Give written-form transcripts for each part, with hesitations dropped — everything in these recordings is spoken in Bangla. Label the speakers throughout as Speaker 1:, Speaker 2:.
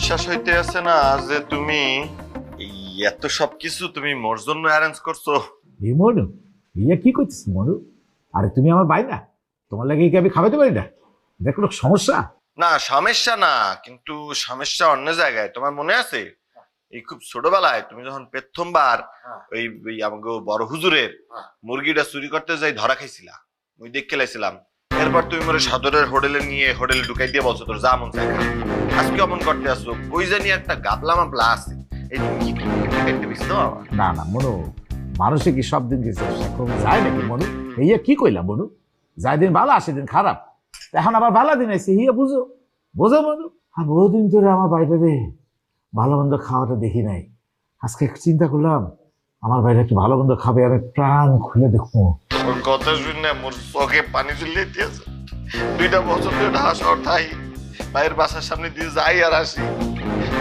Speaker 1: বিশ্বাস হইতে আছে না যে তুমি এই এত সবকিছু তুমি মোর জন্য অ্যারেঞ্জ করছো।
Speaker 2: এই মনু ইয়া কি করছিস মনু? আরে তুমি আমার ভাই না, তোমার লাগে কি আমি খাওয়াতে পারি না? এটা কোনো সমস্যা?
Speaker 1: না সমস্যা না, কিন্তু সমস্যা অন্য জায়গায়। তোমার মনে আছে এই খুব ছোটবেলায় তুমি যখন প্রথমবার ওই আমাকে বড় হুজুরের মুরগিটা চুরি করতে যাই ধরা খাইছিলা, ওই দেখে লাইছিলাম। এরপর তুমি মোরে সদরের হোটেলে নিয়ে হোটেলে ঢুকাই দিয়ে বলছো তোর যা মন চাই খা। আজকে অমন করতে আসছো, ওই জানি একটা গাবলা মাপলা আছে। এই তুমি কি খাইতে বুঝতো?
Speaker 2: না না মনু, মানুষে কি সব দিন গেছে সেরকম যায় নাকি মনু? ইয়া কি কইলা মনু? যাই দিন ভালো আসে দিন খারাপ, এখন আবার ভালো দিন আছে হিয়া বুঝো বোঝো মনু। আর বহুদিন ধরে আমার বাইরে রে ভালো মন্দ খাওয়াটা দেখি নাই। আজকে একটু চিন্তা করলাম আমার বাইরে একটু ভালো মন্দ খাবে, আমি প্রাণ খুলে দেখবো।
Speaker 1: ওর কথা শুনে মোর চোখে পানি চলে দিয়েছে। 2টা বছর ধরে ঢাকা শহর থাই, ভাইয়ের বাসার সামনে দিয়ে যাই আর আসি।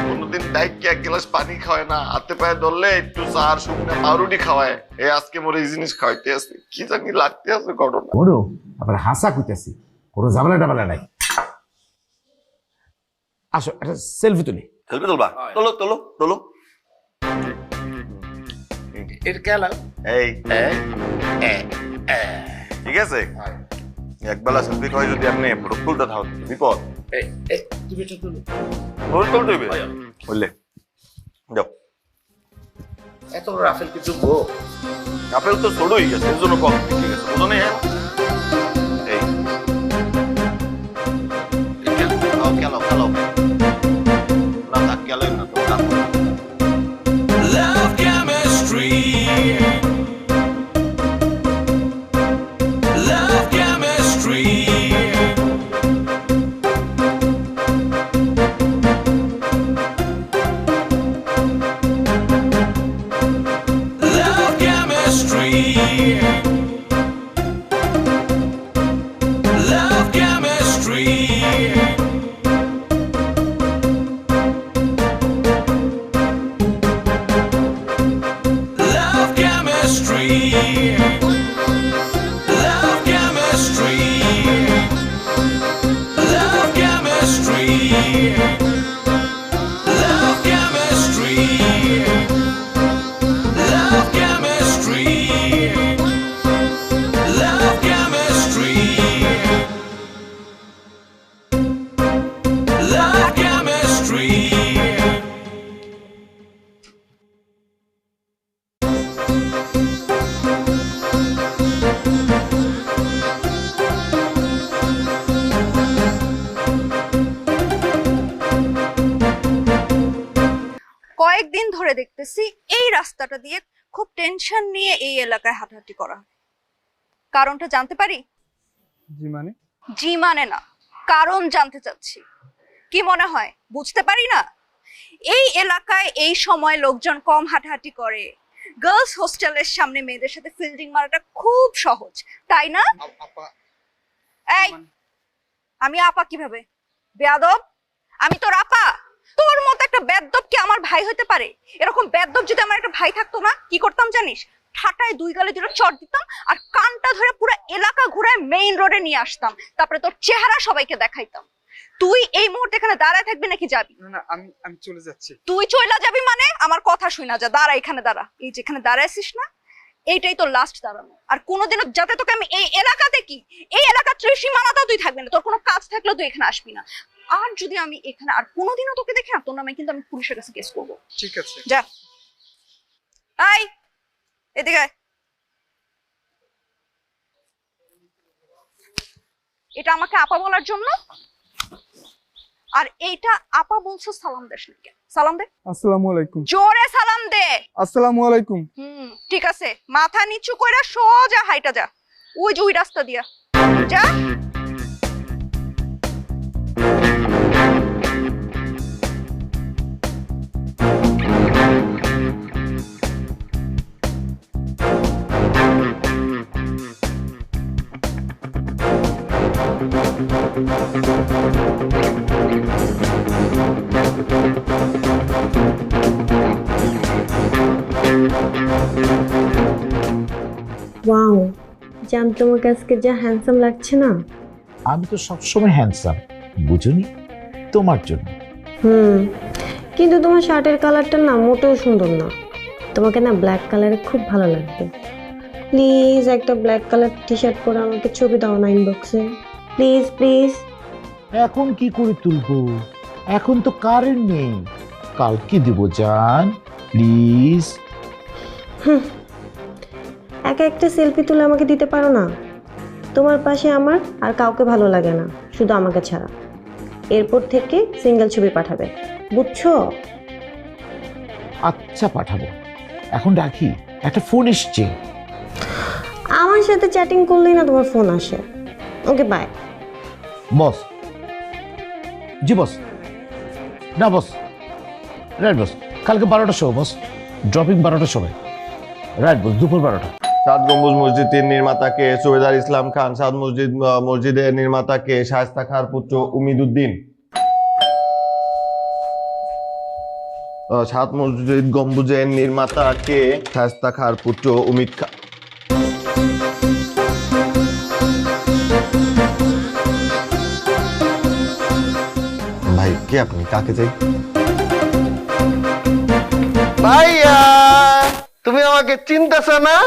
Speaker 1: কোনোদিন ডাইকে এক গ্লাস পানি খাওয়ায় না, হাতে পায়ে ধরলে একটু চার শুকনা পাউরুটি খাওয়ায়। এই আজকে মোর এই জিনিস খাওয়াইতে আছে, কি জানি লাগতে আছে ঘটনা।
Speaker 2: মনু আবার হাসা কইতেছি, কোনো ঝামেলা টামেলা নাই। আসো একটা সেলফি তুলি।
Speaker 1: সেলফি তুলবা? তোলো তোলো তোলো।
Speaker 3: এর খেলা
Speaker 1: এই ঠিক আছে, একবেলা সেলফি খাওয়াই যদি আপনি ফটো তুলতে থাও বিপদ।
Speaker 3: তুমি এটা তুলো।
Speaker 1: ফটো তুলতে হইবে বললে যাও।
Speaker 3: এত বড় রাফেল কি তুলবো?
Speaker 1: আপেল তো ছোটই আছে, এর জন্য কম। ঠিক আছে বুঝো না? হ্যাঁ এই খেলো খেলো না থাক গেল না তো কাম।
Speaker 4: Love chemistry. Love chemistry. Love chemistry. Love chemistry. Love chemistry. Love chemistry. Love chemistry. Love chemistry. Love chemistry. Love chemistry. Love chemistry.
Speaker 5: কয়েকদিন ধরে দেখতেছি এই রাস্তাটা দিয়ে খুব টেনশন নিয়ে এই এলাকায় হাঁটাহাঁটি করা হয়। কারণটা জানতে পারি?
Speaker 6: জি মানে?
Speaker 5: জি মানে না, কারণ জানতে চাচ্ছি। কি মনে হয় বুঝতে পারি না? এই এলাকায় এই সময় লোকজন কম হাঁটাহাঁটি করে। গার্লস হোস্টেলের সামনে মেয়েদের সাথে ফিল্ডিং মারাটা খুব সহজ, তাই না? এই আমি আপা কিভাবে? বেয়াদব, আমি তোর আপা? তোর মতো একটা বেয়াদব কি আমার ভাই হতে পারে? এরকম বেয়াদব যদি আমার একটা ভাই থাকতো না, কি করতাম জানিস? ঠাটায় 2 গালে 2টা চড় দিতাম আর কানটা ধরে পুরো এলাকা ঘুরে মেইন রোডে নিয়ে আসতাম, তারপরে তোর চেহারা সবাইকে দেখাইতাম। তুই এই মুহূর্তে এখানে দাঁড়ায় থাকবি নাকি যাবি?
Speaker 6: না না, আমি চলে যাচ্ছি।
Speaker 5: তুই চইলা যাবি মানে? আমার কথা শুনা যা, দাঁড়া এখানে দাঁড়া। এই যেখানে দাঁড়াইছিস না, এইটাই তোর লাস্ট দাঁড়ানো। আর কোনোদিনও যাতে তোকে আমি এই এলাকাতে কি এই এলাকার ত্রিসীমানাতেও তুই থাকবি না। তোর কোনো কাজ থাকলেও তুই এখানে আসবি না। আর যদি আমি এখানে আর কোনোদিনও তোকে দেখি না, তোর নামে কিন্তু আমি পুলিশের কাছে কেস করবো।
Speaker 6: ঠিক আছে।
Speaker 5: যা আই এদিকে আয়। এটা আমাকে আপা বলার জন্য, আর এইটা আপা বলছো সালাম দেশ নাকি? সালাম দে।
Speaker 6: আসসালামু আলাইকুম।
Speaker 5: জোরে সালাম দে।
Speaker 6: আসসালামু আলাইকুম।
Speaker 5: ঠিক আছে, মাথা নিচু কইরা সোজা হাইটা যা, ওই যে ওই রাস্তা দিয়া যা।
Speaker 7: ওয়াও, জান তোমাকে আজকে যা হ্যান্ডসাম লাগছে না।
Speaker 2: আমি তো সবসময় হ্যান্ডসাম, বুঝুনি তোমার জন্য।
Speaker 7: কিন্তু তোমার শার্টের কালারটা না মোটেও সুন্দর না। তোমাকে না ব্ল্যাক কালারে খুব ভালো লাগবে। প্লিজ একটা ব্ল্যাক কালার টি শার্ট পরে আমাকে ছবি দাও না ইনবক্সে, প্লিজ প্লিজ।
Speaker 2: এখন কি করে তুলবো? এখন তো কারেন্ট নেই। কালকে দিব জান, প্লিজ।
Speaker 7: একা একটা সেলফি তুলে আমাকে দিতে পারো না? তোমার পাশে আমার আর কাউকে ভালো লাগে না, শুধু আমাকে ছাড়া। এরপর থেকে সিঙ্গেল ছবি পাঠাবে, বুঝছো?
Speaker 2: আচ্ছা পাঠাবো। এখন রাখি, একটা ফোন এসছে।
Speaker 7: আমার সাথে চ্যাটিং করলেই না তোমার ফোন আসে। Okay bye.
Speaker 2: বস, জি বস। না বস, রাইট বস। কালকে 12টার সময় বস, ড্রপিং 12টার সময়। রাইট বস, দুপুর 12টা।
Speaker 1: সাত গম্বুজ মসজিদের নির্মাতাকে সুবেদার ইসলাম খান, সাত মসজিদের নির্মাতাকে শায়েস্তা খাঁর পুত্র উমিদুদ্দিন, সাত মসজিদ গম্বুজের নির্মাতাকে শায়েস্তা খাঁর পুত্র উমিদ খান। ভাই কে আপনি? কাকে চাই?
Speaker 3: ভাইয়া তুমি আমাকে চিনতেছো না?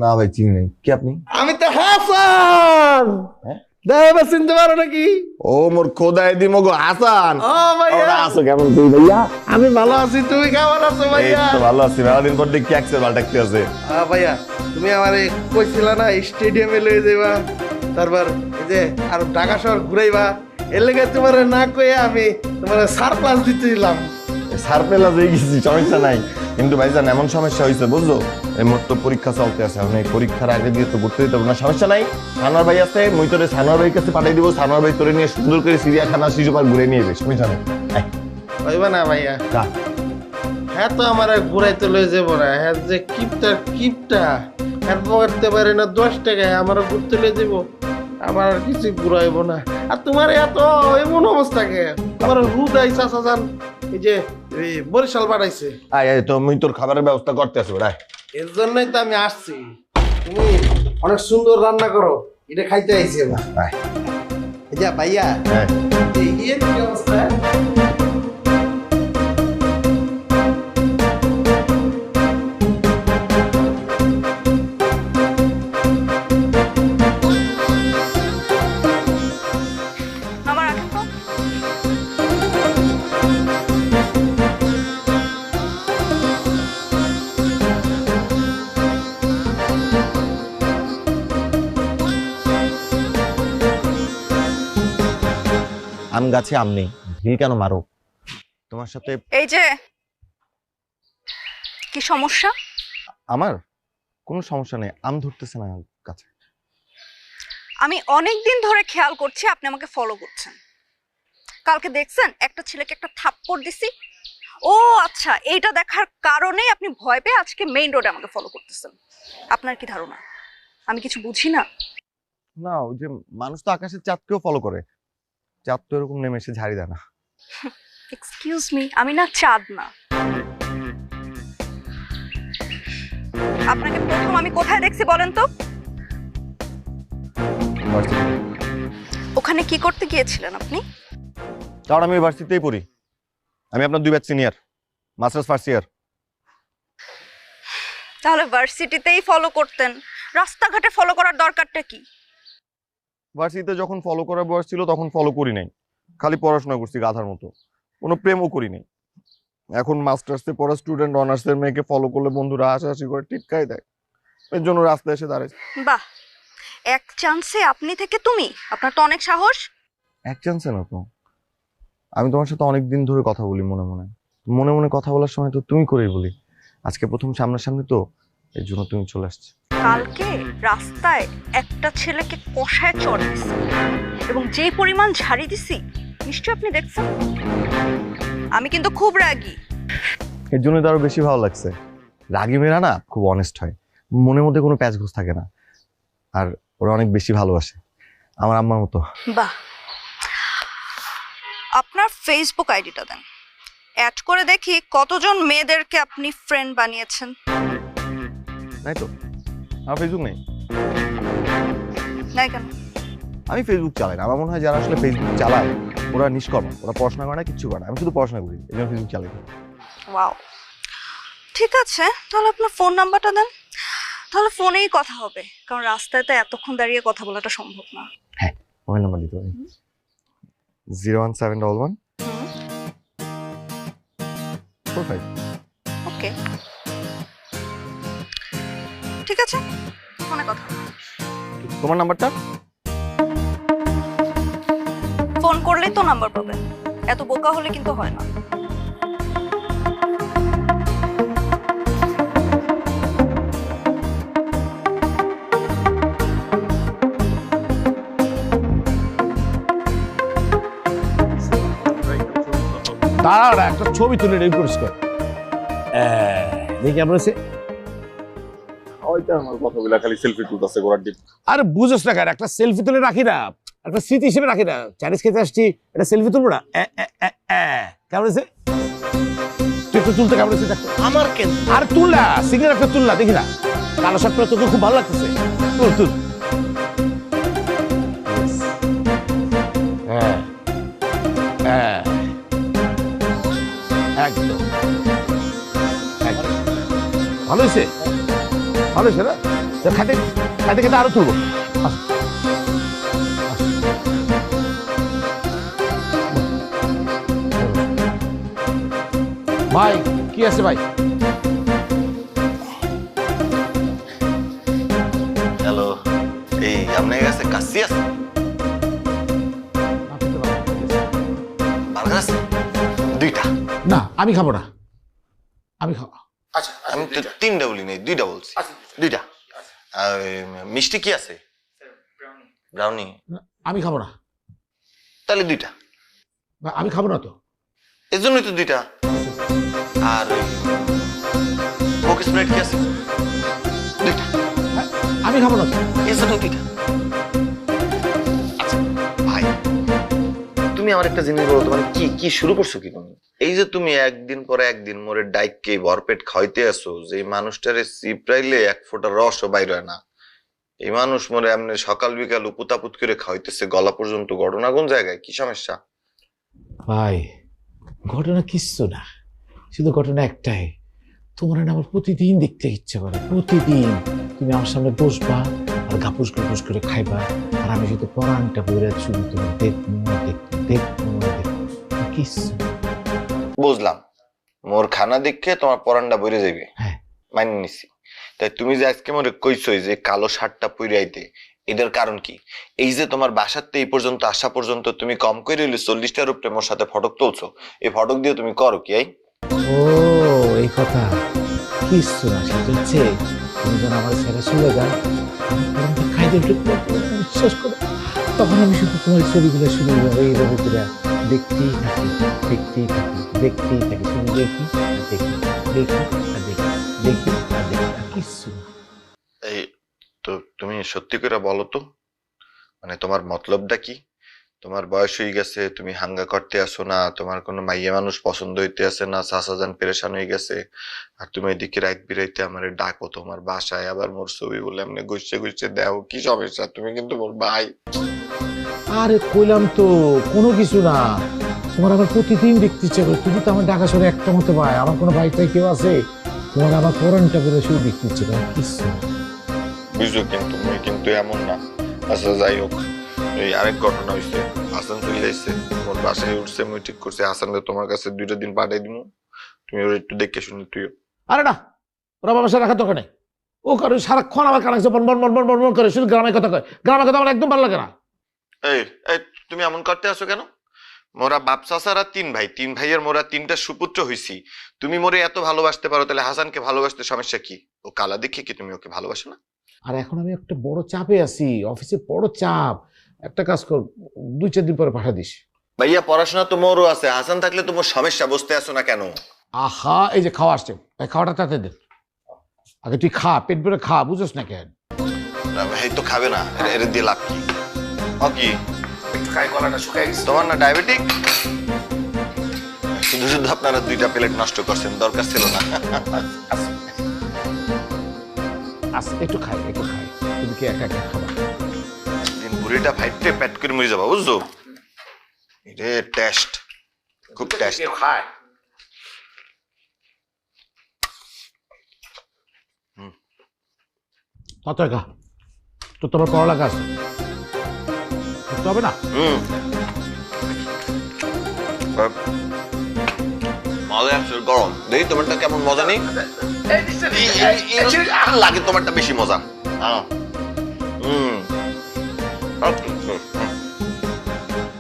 Speaker 1: না ভাই চিনি নাই। কে আপনি?
Speaker 3: আমি তো হাসান।
Speaker 1: হ্যাঁ?
Speaker 3: দেখো চিনতে পারো নাকি?
Speaker 1: ও মোর খোদাই দিমগো হাসান।
Speaker 3: ও ভাইয়া
Speaker 1: ওরা আছো কেমন তুই ভাইয়া?
Speaker 3: আমি ভালো আছি, তুমি কেমন আছো
Speaker 1: এই
Speaker 3: ভাইয়া?
Speaker 1: তো ভালো আছি। মেলাদিন পর দেখি অ্যাক্সেল পাল্টাইতে আছে।
Speaker 3: ভাইয়া তুমি আমারে কইছিলা না স্টেডিয়ামে লয়ে যাইবা, তারপর এই যে আর ঢাকা শহর ঘুরাইবা, এর লেগে তোমার না কয়ে আমি তোমার সারপ্লাস দিতে দিলাম।
Speaker 1: সারপেলা হয়ে গেছি, সমস্যা নাই। কিন্তু ভাইজান এমন সমস্যা হয়েছে বুঝছো, এই মোট তো পরীক্ষা চলতে আছে, এখন এই পরীক্ষার আগে দিয়ে তো ঘুরতে দিতে হবে না। সমস্যা নাই, সানোয়ার ভাই আছে, মুই তোরে সানোয়ার ভাইয়ের কাছে পাঠিয়ে দিব। সানোয়ার ভাই তোরে নিয়ে সুন্দর করে চিড়িয়াখানা শিশু পার্ক ঘুরে নিয়ে যাবে। সমস্যা নাই।
Speaker 3: হইবা না ভাইয়া?
Speaker 1: কা
Speaker 3: হ্যাঁ তো আমার ঘুরাইতে লয়ে যাবো না। হ্যাঁ যে কিপটা হ্যাঁ পড়তে পারে না 10 টাকায় আমার ঘুরতে লয়ে যাবো, আমার আর কিছু ঘুরাইবো না। আর তোমার এত এমন অবস্থা কে? তোমার হুদাই চাচা যান এই যে এই বরিশাল বাড়াইছে,
Speaker 1: আয় আয় তো মুই তোর খাবারের ব্যবস্থা করতে আছি। ওরাই
Speaker 3: এর জন্যই তো আমি আসছি। তুমি অনেক সুন্দর রান্না করো, এটা খাইতে আইছি এবার।
Speaker 1: আয়।
Speaker 3: এই যে ভাইয়া
Speaker 1: হ্যাঁ
Speaker 3: এই এর কি অবস্থা?
Speaker 5: মামা রাখেন তো।
Speaker 1: আম গাছে আম নেই, ঢিল কেন মারো? তোমার সাথে
Speaker 5: এই যে কি সমস্যা?
Speaker 1: আমার কোনো সমস্যা নেই, আম ধরতেছে না গাছে।
Speaker 5: আমি অনেক দিন ধরে খেয়াল করছি আপনি আমাকে ফলো করছেন। কালকে দেখছেন একটা ছেলেকে একটা থাপ্পড় দিছি। ও আচ্ছা, এইটা দেখার কারণেই আপনি ভয় পেয়ে আজকে মেইন রোডে আমাকে ফলো করতেছেন। আপনার কি ধারণা আমি কিছু বুঝি না?
Speaker 1: না, ওই যে মানুষ তো আকাশের চাঁদকেও ফলো করে, চাঁদ তো এরকম নেমে এসে ঝাড়ি দেয় না।
Speaker 5: এক্সকিউজ মি, আমি না চাঁদ না। আপনাকে প্রথম আমি কোথায় দেখছি বলেন তো? ওখানে কি করতে গিয়েছিলেন আপনি?
Speaker 1: কারণ আমি ইউনিভার্সিটিতেই পড়ি। আমি আপনার 2 batch senior, masters first year.
Speaker 5: তাহলে ভার্সিটিতেই ফলো করতেন, রাস্তাঘাটে ফলো করার দরকারটা কি?
Speaker 1: ভার্সিটিতে যখন ফলো করার বয়স ছিল তখন ফলো করি নাই, খালি পড়াশোনা করছি গাধার মতো, কোনো প্রেমও করি নাই। এখন মাস্টার্সে পড়া স্টুডেন্ট অনার্সের মেয়েকে ফলো করলে বন্ধুরা হাসাহাসি করে টিটকাই দেয়, এর জন্য রাস্তায় এসে দাঁড়ায়।
Speaker 5: বাহ, এক চান্সে আপনি থেকে তুমি, আপনার তো অনেক সাহস।
Speaker 1: এক চান্সে না তো, আমি তোমার সাথে অনেক দিন ধরে কথা বলি মনে মনে, মনে মনে কথা বলার সময় তো তুমি করেই বলি। আজকে প্রথম সামনাসামনি তো, এর জন্য তুমি চলে আসছো।
Speaker 5: কালকে রাস্তায় একটা ছেলেকে কষায় চড় দিছি এবং যেই পরিমাণ ঝাড়ি দিছি নিশ্চয় আপনি দেখছেন। আমি কিন্তু খুব রাগী।
Speaker 1: এর জন্য তো আরো বেশি ভালো লাগছে। রাগী মেয়েরা না খুব অনেস্ট হয়, মনের মধ্যে কোনো প্যাচ ঘোষ থাকে না, আর ওরা অনেক বেশি ভালোবাসে, আমার আম্মার মতো।
Speaker 5: বাহ, আপনার ফেসবুক আইডিটা দেন, অ্যাড করে দেখি কতজন মেয়েদেরকে আপনি ফ্রেন্ড বানিয়েছেন।
Speaker 1: তাই তো, আমার ফেসবুক নেই।
Speaker 5: নাই কেন?
Speaker 1: আমি ফেসবুক চালাই না, আমার মনে হয় যারা আসলে ফেসবুক চালায় ওরা নিষ্কর্ম, ওরা পড়াশোনা করে না, কিচ্ছু করে না। আমি শুধু পড়াশোনা করি, এই জন্য ফেসবুক চালাই।
Speaker 5: ওয়াও, ঠিক আছে, তাহলে আপনার ফোন নাম্বারটা দেন, তাহলে ফোনেই কথা হবে, কারণ রাস্তায় তো এতক্ষণ দাঁড়িয়ে কথা বলাটা সম্ভব না।
Speaker 1: হ্যাঁ, মোবাইল নাম্বার দিতে পারি। 01711 45।
Speaker 5: ওকে, ঠিক আছে, ফোনে কথা হবে।
Speaker 1: তোমার নাম্বারটা?
Speaker 5: ফোন করলেই তো নাম্বার পাবেন, এত বোকা হলে কিন্তু হয় না।
Speaker 2: দাঁড়া, একটা ছবি তুলে নেই পরিষ্কার। দেখি আমরা
Speaker 8: ওইটা আমার কথাগুলা খালি সেলফি তুলতেছে গোড়ার ডিপ।
Speaker 2: আরে বুঝোস না কেন, একটা সেলফি তুলে রাখি না, একটা স্মৃতি হিসেবে রাখি না। চাইনিজ খেতে আসছি, একটা সেলফি তুলবো না? কেমন হয়েছে? তুই একটু তুলতে কেমন হয়েছে?
Speaker 3: আমার কেন?
Speaker 2: আর তুললা, সিঙ্গেল একটা তুললা, দেখি না, কালো শার্ট পরে তোকে খুব ভালো লাগতেছে। তুল তুল। হ্যাঁ হ্যাঁ, একদম একদম ভালো হয়েছে, ভালো হয়েছে না? খাইতে খাইতে খেতে আরো তুলবো। ভাই কি আছে ভাই?
Speaker 1: হ্যালো, এই আপনার কাছে কাশি আছে? বার্গার আছে? 2টা।
Speaker 2: না, আমি খাবো না, আমি খাবো।
Speaker 3: আচ্ছা,
Speaker 1: আমি তো 3টা বলি নাই, 2টা বলছি। 2টা। আর মিষ্টি কি আছে? ব্রাউনি।
Speaker 2: আমি খাবো না।
Speaker 1: তাহলে 2টা।
Speaker 2: আমি খাবো না তো,
Speaker 1: এর জন্যই তো 2টা। আর কোক স্প্রাইট কি আছে? 2টা।
Speaker 2: আমি খাবো না তো,
Speaker 1: এর জন্য 2টা। আচ্ছা ভাই, তুমি আমার একটা জিনিস বলো, তোমার কি কি শুরু করছো কি তুমি? এই যে তুমি একদিন পরে একদিন মোরে ডাইককে ভরপেট খাইতে আসো, যে মানুষটারে চিপড়াইলে এক ফোঁটা রসও বাইর হয় না, এই মানুষ মোরে এমনি সকাল বিকাল উপুতাপুত করে খাইতেছে গলা পর্যন্ত, ঘটনা কোন জায়গায়? কি সমস্যা?
Speaker 2: ভাই ঘটনা কিচ্ছু না, শুধু ঘটনা একটাই, তোমার না আমার প্রতিদিন দেখতে ইচ্ছে করে। প্রতিদিন তুমি আমার সামনে বসবা আর গাপুস গাপুস করে খাইবা, আর আমি শুধু পরানটা বইরা শুধু তোমার দেখবো দেখবো দেখবো দেখবো, কিচ্ছু না।
Speaker 1: বুঝলাম, মোর খানা দেখে তোমার পরানটা বইরে যাবে,
Speaker 2: হ্যাঁ
Speaker 1: মাইনে নিছি। তাই তুমি যে আজকে মোরে কইছই যে কালো শার্টটা পইরাইতে, এটার কারণ কি? এই যে তোমার বাসাতে এই পর্যন্ত আসা পর্যন্ত তুমি কম করে হইলে 40টার উপরে মোর সাথে ফটক তুলছো, এই ফটক দিয়ে তুমি করো কি?
Speaker 2: ও এই কথা, কিচ্ছু না, সেটা হচ্ছে তুমি যখন আমার ছেড়ে চলে যাও, খাইতে বিশ্বাস করো, তখন আমি শুধু তোমার ছবিগুলো শুনে এইভাবে করে দেখতেই থাকি, দেখতেই থাকি, দেখতেই থাকি, শুধু দেখি আর দেখি, দেখি আর দেখি, দেখি আর দেখি, কিচ্ছু না।
Speaker 1: এই তো তুমি সত্যি করে বলো তো, মানে তোমার মতলবটা কি? তোমার বয়স হয়ে গেছে, তুমি হাঙ্গা করতে আসো না, তোমার কোনো মাইয়া মানুষ পছন্দ হইতে আসে না, চাচাজান পেরেশান হয়ে গেছে, আর তুমি এদিকে রাত বিরাইতে আমারে ডাকো তোমার বাসায়, আবার মোর ছবি বলে এমনি গুছছে গুছছে দেও, কি সমস্যা? তুমি কিন্তু মোর ভাই।
Speaker 2: আরে কইলাম তো কোনো কিছু না, তোমার আবার প্রতিদিন দেখতে ইচ্ছে করে, তুমি তো আমার ঢাকা শহরে একটা মতো ভাই, আমার কোনো ভাই টাই কেউ আছে? তোমার আবার পরানটা করে শুধু দেখতে ইচ্ছে করে, কিচ্ছু না।
Speaker 1: বুঝো কিন্তু তুমি কিন্তু এমন না। আচ্ছা যাই হোক, এই আরেক ঘটনা হয়েছে, হাসান চলে যাইছে, মোর বাসায় উঠছে, মুই ঠিক করছি হাসানকে তোমার কাছে 2টা দিন পাঠাই দিব, তুমি ওর একটু দেখে শুনি তুইও।
Speaker 2: আরে না, ওরা আমার বাসায় রাখার দরকার নেই, ও কারণ সারাক্ষণ আমার কানাচ্ছে বন বন বন বন বন বন করে, শুধু গ্রামের কথা কয়, গ্রামের কথা আমার একদম ভালো লাগে না।
Speaker 1: এই এই তুমি এমন করতে আসো কেন? মোরা বাপ চাচারা 3 ভাই, 3 ভাইয়ের মোরা 3টা সুপুত্র হইছি, তুমি মোরে এত ভালোবাসতে পারো, তাহলে হাসানকে ভালোবাসতে সমস্যা কি? ও কালা দেখে কি তুমি ওকে ভালোবাসো না?
Speaker 2: আর এখন আমি একটা বড় চাপে আছি, অফিসে বড় চাপ, একটা কাজ কর, 2-4 দিন পরে পাঠা দিস।
Speaker 1: ভাইয়া পড়াশোনা তো মোরও আছে, হাসান থাকলে তো মোর সমস্যা, বসতে আসো না কেন?
Speaker 2: আহা, এই যে খাওয়া আসছে, এই খাওয়াটা তাতে দে, আগে তুই খা, পেট ভরে খা, বুঝোস না কেন?
Speaker 1: ভাই তো খাবে না, এর দিয়ে লাভ কি? কি
Speaker 3: একটু খাই, গলাটা শুকাই গেছে।
Speaker 1: তোমার না ডায়াবেটিক? শুধু শুধু আপনারা 2টা প্লেট নষ্ট করছেন, দরকার ছিল না।
Speaker 2: আচ্ছা একটু খাই, একটু খাই, তুমি কি একা একা খাবা?
Speaker 1: দিন বুড়িটা ফাইটে পেট করে মরে যাবা, বুঝছো? রে টেস্ট, খুব টেস্ট।
Speaker 3: খায়
Speaker 2: কত টাকা তো তোমার পড়ালেখা আছে করতে হবে না?
Speaker 1: মজা আছে, গরম। দেখি তোমারটা কেমন মজা নেই? লাগে তোমারটা বেশি মজা।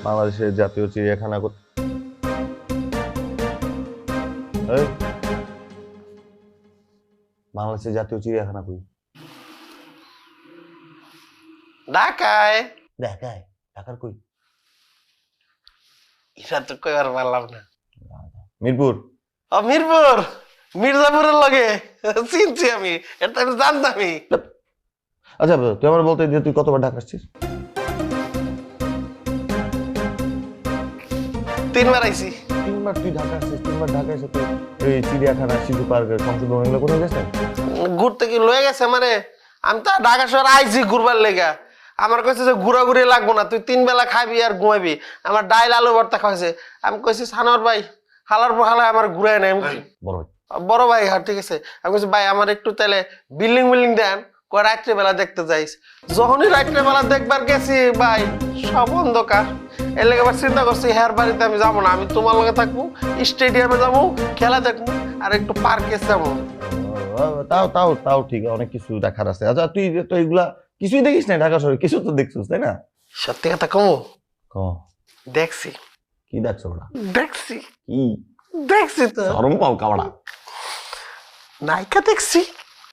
Speaker 8: বাংলাদেশের জাতীয় চিড়িয়াখানা বাংলাদেশের জাতীয় চিড়িয়াখানা কই?
Speaker 3: ঢাকায়।
Speaker 8: ঢাকায়? ঢাকার কই?
Speaker 3: এটা তো কইবার পারলাম না।
Speaker 8: মিরপুর?
Speaker 3: মিরপুর, মির্জাপুরের লগে চিনছি আমি, এটা আমি জানতামই।
Speaker 8: আচ্ছা তুই আমার বলতে যে তুই কতবার ঢাকা আসছিস?
Speaker 3: 3 বার আইছি।
Speaker 8: 3 বার তুই ঢাকা আসছিস? 3 বার ঢাকা এসে তুই এই চিড়িয়াখানা, শিশু পার্ক, সংসদ ভবন এগুলো কোথাও গেছিস?
Speaker 3: ঘুরতে কি লয়ে গেছে মানে? আমি তো ঢাকা শহর আইছি ঘুরবার লেগা। আমার কইছে যে ঘুরাঘুরি লাগবো না, তুই 3 বেলা খাবি আর ঘুমাবি। আমার ডাইল আলু ভর্তা খাওয়াইছে। আমি কইছি সানোয়ার ভাই হালার পর হালা আমার ঘুরাই নাই। বড় ভাই হ্যাঁ ঠিক আছে। আমি কইছি ভাই আমার একটু তাহলে বিল্ডিং দেন, কয় রাত্রে বেলা দেখতে যাইস। যখনই রাত্রে বেলা দেখবার গেছি ভাই সব অন্ধকার। এর লেগে আবার চিন্তা করছি হ্যার বাড়িতে আমি যাবো না, আমি তোমার লগে থাকবো, স্টেডিয়ামে যাবো, খেলা দেখবো আর একটু পার্কে যাবো।
Speaker 8: তাও তাও তাও ঠিক, অনেক কিছু দেখার আছে। আচ্ছা তুই তো এগুলা কিছুই দেখিস না ঢাকা শহরে? কিছু তো দেখছিস তাই না?
Speaker 3: সত্যি কথা কমো,
Speaker 8: ক
Speaker 3: দেখছি।
Speaker 8: কি দেখছো ওটা?
Speaker 3: দেখছি
Speaker 8: কি
Speaker 3: দেখছি তো
Speaker 8: শরম পাও কাবড়া?
Speaker 3: নায়িকা দেখছি।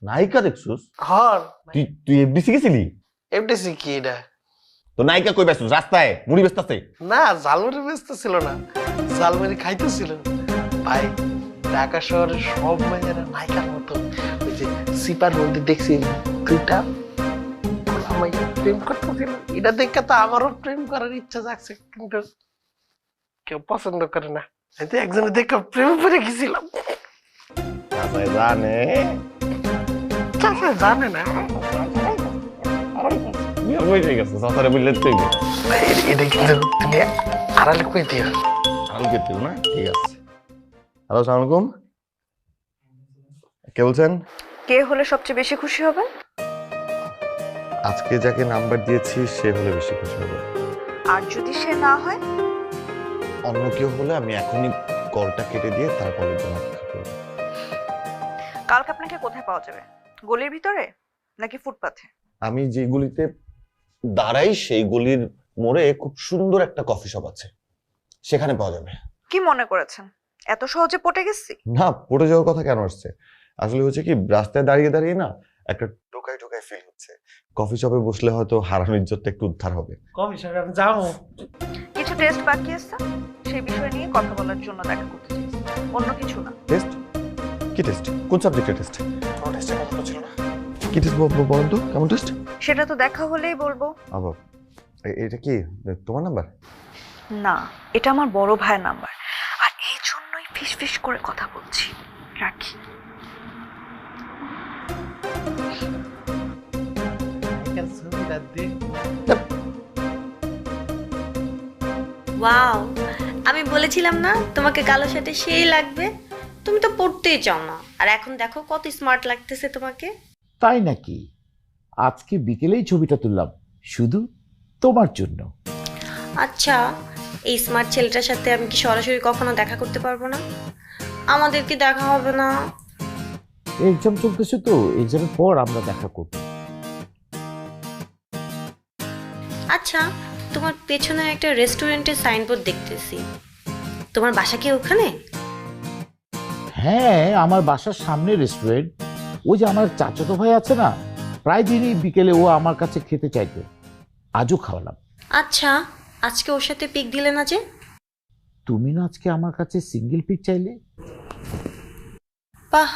Speaker 8: নায়িকা দেখছিস?
Speaker 3: হর
Speaker 8: তুই তুই এফডিসি গেছিলি?
Speaker 3: এফডিসি কি এটা?
Speaker 8: তো নায়িকা কই বেসছিস? রাস্তায় মুড়ি বেচতাছে?
Speaker 3: না ঝালমুড়ি ব্যস্ত ছিল না, ঝালমুড়ি খাইতেছিল। ভাই ঢাকা শহরের সব মেয়েরা নায়িকার মতো। ওই যে সিপার মধ্যে দেখছি 2টা মাইয়া প্রেম করতেছিল। এটা দেখে তো আমারও প্রেম করার ইচ্ছা জাগছে, কিন্তু কেউ পছন্দ করে না। আমি তো একজনে দেখে প্রেম করে গেছিলাম।
Speaker 8: জানে
Speaker 3: জানে না
Speaker 8: গেছে সাঁতারে বললে তুই
Speaker 3: এটা কিন্তু তুমি আড়ালে কই দিও।
Speaker 8: আলকে তুই না? ঠিক আছে। হ্যালো আসসালামু আলাইকুম, কে বলছেন?
Speaker 5: কে হলে সবচেয়ে বেশি খুশি হবে?
Speaker 8: আজকে যাকে নাম্বার দিয়েছি সে হলে বেশি খুশি হবে।
Speaker 5: আর যদি সে না হয়?
Speaker 8: অন্য কেউ হলে আমি এখনই কলটা কেটে দিয়ে তারপরে জন্য অপেক্ষা করব।
Speaker 5: কালকে আপনাকে কোথায় পাওয়া যাবে? গলির ভিতরে নাকি ফুটপাথে?
Speaker 8: আমি যে গলিতে দাঁড়াই সেই গলির মোড়ে খুব সুন্দর একটা কফি শপ আছে, সেখানে পাওয়া যাবে।
Speaker 5: কি মনে করেছেন এত সহজে পটে গেছি?
Speaker 8: না, পড়ে যাওয়ার কথা কেন আসছে? আসলে হচ্ছে কি, রাস্তায় দাঁড়িয়ে দাঁড়িয়ে না একটা টোকাই টোকাই ফিল হচ্ছে। কফি শপে বসলে হয়তো হারানোর ইজ্জতটা একটু উদ্ধার হবে।
Speaker 3: কফি শপে আমি যাবো।
Speaker 5: কিছু টেস্ট বাকি আছে, সেই বিষয় নিয়ে কথা বলার জন্য দেখা করতে চাইছি, অন্য কিছু না।
Speaker 8: টেস্ট? কি টেস্ট? কোন সাবজেক্টের টেস্ট? কোনো টেস্টের কথা তো ছিল না। কি টেস্ট বলেন তো, কেমন টেস্ট?
Speaker 5: সেটা তো দেখা হলেই বলবো।
Speaker 8: আবার এটা কি তোমার নাম্বার?
Speaker 5: না, এটা আমার বড় ভাইয়ের নাম্বার, আর এই জন্যই ফিস ফিস করে কথা বলছি। রাখি।
Speaker 7: ওয়াও, আমি বলেছিলাম না তোমাকে কালো শার্টে সেই লাগবে? তুমি তো পড়তেই চাও না, আর এখন দেখো কত স্মার্ট লাগতেছে তোমাকে।
Speaker 2: তাই নাকি? আজকে বিকেলেই ছবিটা তুললাম শুধু তোমার জন্য।
Speaker 7: আচ্ছা, এই স্মার্ট ছেলেটার সাথে আমি কি সরাসরি কখনো দেখা করতে পারবো না? আমাদের কি দেখা হবে না?
Speaker 2: এক্সাম চলতেছে তো, এক্সামের পর আমরা দেখা করব।
Speaker 7: আচ্ছা, তোমার পেছনে একটা রেস্টুরেন্টের সাইনবোর্ড দেখতেছি, তোমার বাসা কি ওখানে?
Speaker 2: হ্যাঁ, আমার বাসার সামনে রেস্টুরেন্ট। ওই যে আমার চাচাতো ভাই আছে না, প্রায় দিনই বিকেলে ও আমার কাছে খেতে চাইতো, আজও খাওয়ালাম।
Speaker 7: আচ্ছা, আজকে ওর সাথে পিক দিলে না যে?
Speaker 2: তুমি না আজকে আমার কাছে সিঙ্গেল পিক চাইলে?
Speaker 7: বাহ,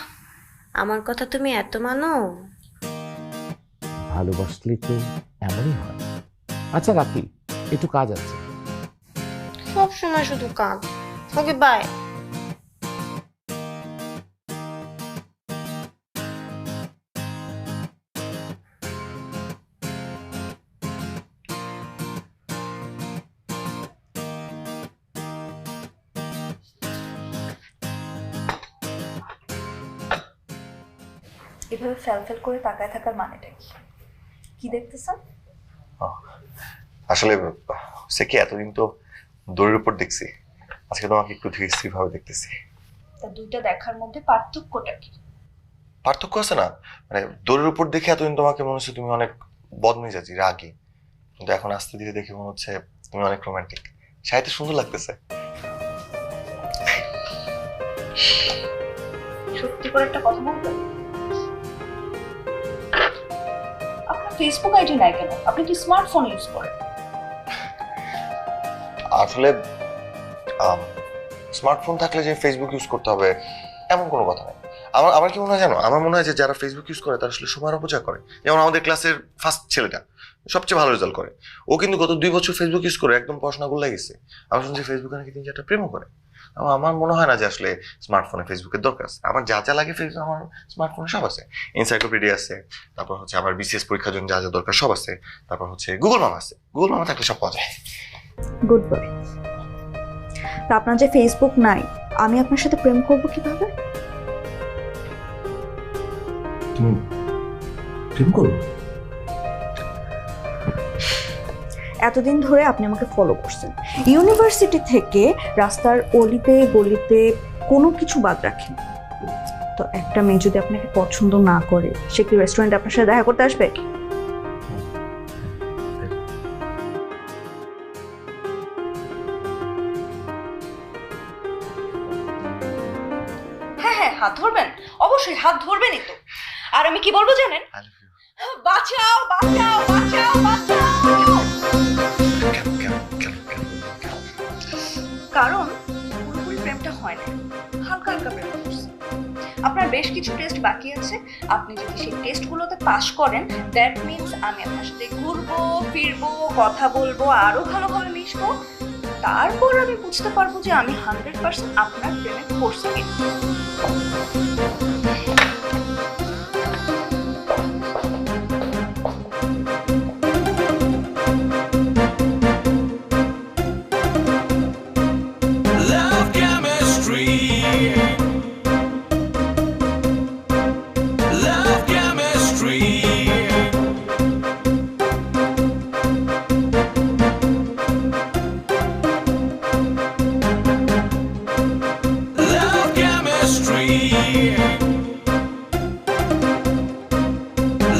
Speaker 7: আমার কথা তুমি এত মানো।
Speaker 2: ভালোবাসলে তো এমনই হয়। আচ্ছা রাখি, একটু কাজ আছে।
Speaker 7: সব সময় শুধু কাজ। ওকে, বাই।
Speaker 5: এভাবে ফেল করে তাকায় থাকার মানেটা কি? কি দেখতেছেন?
Speaker 8: আসলে সে কি এতদিন তো দড়ির উপর দেখছি, আজকে তোমাকে একটু ধীর স্থির ভাবে দেখতেছি।
Speaker 5: তা দুইটা দেখার মধ্যে পার্থক্যটা কি?
Speaker 8: পার্থক্য আছে না, মানে দড়ির উপর দেখে এতদিন তোমাকে মনে হচ্ছে তুমি অনেক বদমেজাজি রাগী, কিন্তু এখন আস্তে ধীরে দেখে মনে হচ্ছে তুমি অনেক রোমান্টিক। সাহিত্য সুন্দর লাগতেছে।
Speaker 5: সত্যি করে একটা কথা বলবেন? আপনার ফেসবুক আইডি নাই কেন? আপনি কি স্মার্টফোন ইউজ করেন?
Speaker 8: আসলে স্মার্টফোন থাকলে যে ফেসবুক ইউজ করতে হবে এমন কোনো কথা নেই। আমার আমার কি মনে হয় জানো, আমার মনে হয় যে যারা ফেসবুক ইউজ করে তারা আসলে সময়ের অপচয় করে। যেমন আমাদের ক্লাসের ফার্স্ট ছেলেটা সবচেয়ে ভালো রেজাল্ট করে, ও কিন্তু গত 2 বছর ফেসবুক ইউজ করে একদম পড়াশোনা গুলো গেছে। আমি শুনছি ফেসবুকে নাকি 3-4টা প্রেমও করে। আমার মনে হয় না যে আসলে স্মার্টফোনে ফেসবুকের দরকার আছে। আমার যা যা লাগে ফেসবুক আমার স্মার্টফোনে সব আছে। এনসাইক্লোপিডিয়া আছে, তারপর হচ্ছে আমার বিসিএস পরীক্ষার জন্য যা যা দরকার সব আছে, তারপর হচ্ছে গুগল মামা আছে। গুগল মামা থাকলে সব পাওয়া যায়।
Speaker 5: Good boy. তা আপনার যে ফেসবুক নাই, আমি আপনার সাথে প্রেম করব কিভাবে?
Speaker 2: তুমি প্রেম করো?
Speaker 5: এতদিন ধরে আপনি আমাকে ফলো করছেন, ইউনিভার্সিটি থেকে রাস্তার অলিতে গলিতে কোনো কিছু বাদ রাখেন। তো একটা মেয়ে যদি আপনাকে পছন্দ না করে, সে কি রেস্টুরেন্টে আপনার সাথে দেখা করতে আসবে? হ্যাঁ হ্যাঁ, হাত ধরবেন, অবশ্যই হাত ধরবেনই তো। আর আমি কি বলবো জানেন?
Speaker 8: I love you.
Speaker 5: বাঁচাও বাঁচাও বাঁচাও বাঁচাও। কারণ পুরোপুরি প্রেমটা হয় না, হালকা হালকা প্রেম করছে। আপনার বেশ কিছু টেস্ট বাকি আছে, আপনি যদি সেই টেস্টগুলোতে পাশ করেন, দ্যাট মিনস আমি আপনার সাথে ঘুরবো ফিরবো, কথা বলবো, আরো ভালোভাবে মিশবো। তারপর আমি বুঝতে পারবো যে আমি 100% আপনার প্রেমে পড়ছি কিনা।
Speaker 4: Love chemistry. Love chemistry. Love chemistry.